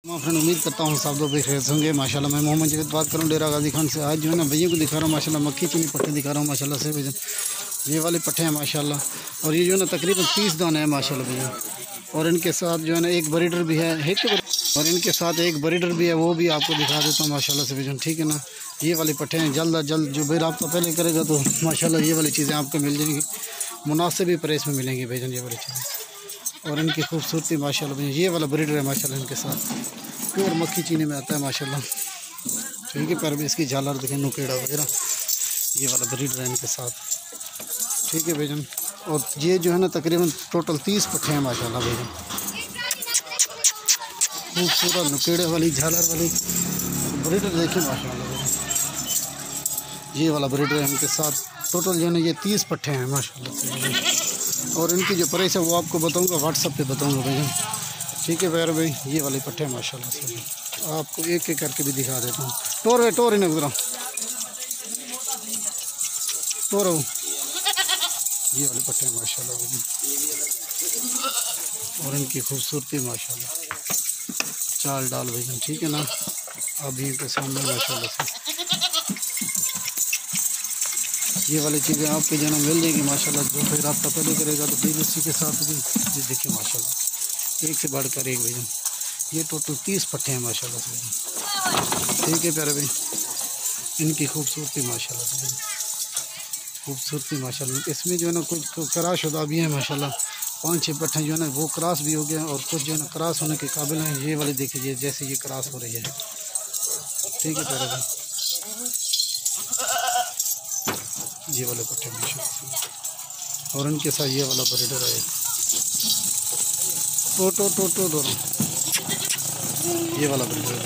मैं फ्रेंड उम्मीद करता हूँ सब लोग खैर होंगे माशाल्लाह। मैं मोहम्मद जवेद बात करूँ डेरा गाजी खान से। आज जो है ना भैया को दिखा रहा हूँ माशाल्लाह, मक्खी चीनी पट्टे दिखा रहा हूँ माशाल्लाह से। ये वाले पट्टे हैं माशाल्लाह, और ये जो है ना तकरीबन 30 दाने हैं माशाल्लाह भैया। और इनके साथ जो है ना एक ब्रीडर भी है, और इनके साथ एक ब्रीडर भी है, वो भी आपको दिखा देता हूँ माशाल्लाह से भैया। ठीक है ना, ये वाले पट्टे हैं। जल्द अज जल्द जो भाई रब्ता पहले करेगा तो माशाल्लाह ये वाली चीज़ें आपको मिल जाएंगी, मुनासिब ही प्राइस में मिलेंगी भैया ये वाली चीज़ें। और इनकी खूबसूरती माशाल्लाह भैया, ये वाला ब्रीडर है माशाल्लाह, इनके साथ प्योर मक्खी चीनी में आता है माशाल्लाह। ठीक है, पर भी इसकी झालर देखें, नुकेड़ा वगैरह, ये वाला ब्रीडर है इनके साथ। ठीक है भैया, और ये जो है ना तकरीबन टोटल 30 पट्टे हैं माशाल्लाह भैया। खूबसूरत नुकेड़े वाली झालर वाली ब्रीडर देखिए माशाल्लाह भैया। ये वाला ब्रीडर है इनके साथ। टोटल जो है ना ये 30 पट्टे हैं माशाल्लाह। और इनकी जो प्राइस है वो आपको बताऊंगा, व्हाट्सएप पे बताऊंगा भैया। ठीक है प्यारे भाई, ये वाले पट्टे हैं माशाल्लाह से। आपको एक एक करके भी दिखा देता हूँ। टोर ही ना गुजरा टोर, ये वाले पट्टे हैं माशाल्लाह भाई। और इनकी खूबसूरती माशाल्लाह, चाल डाल भाई। ठीक है ना, अभी के सामने माशाल्लाह से ये वाली चीज़ें आपके जो है मिल जाएगी माशाल्लाह। जो फिर रब्ता पहले करेगा तो फिर उसी के साथ भी ये देखिए माशाल्लाह, एक से बढ़कर एक भैया। ये टोटल 30 पट्टे हैं माशाल्लाह से भैया। ठीक है प्यारे भाई, इनकी खूबसूरती माशाल्लाह से भैया, खूबसूरती माशाल्लाह। इसमें जो है ना कुछ क्रॉस शुदा भी है माशाल्लाह। 5-6 पट्टे जो है ना वो क्रॉस भी हो गए, और कुछ जो है ना क्रॉस होने के काबिल हैं। ये वाले देखिए जैसे ये क्रॉस हो रही है। ठीक है प्यारे भाई, ये वाले पट्टे माशाल्लाह। और उनके साथ ये वाला ब्रीडर है, टो दोनों, ये वाला ब्रीडर है।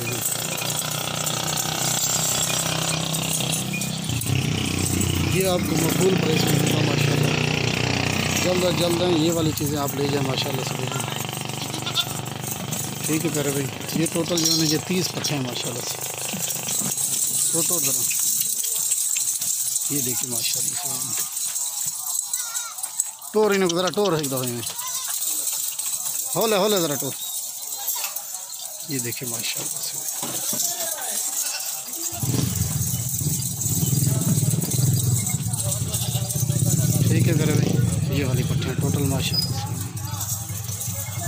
ये आपको मकबूल प्राइस में मिलेगा माशाल्लाह। जल्द अज जल्द ये वाली चीज़ें आप ले जाएँ माशाल्लाह से भैया। ठीक है प्यारे भाई, ये टोटल जो है ना ये 30 पट्टे हैं माशाल्लाह से। टोटो ज़रा ये देखिए माशाल्लाह से। टोर इन्हें ज़रा टोर है एक दफ़े में, होले ज़रा टोर, ये देखिए माशाल्लाह से। ठीक है मेरे भाई, ये वाली पट्टियाँ टोटल माशाल्लाह से।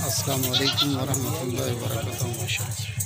अस्सलाम वालेकुम वरहमतुल्लाहि वबरकातुहू माशाल्लाह।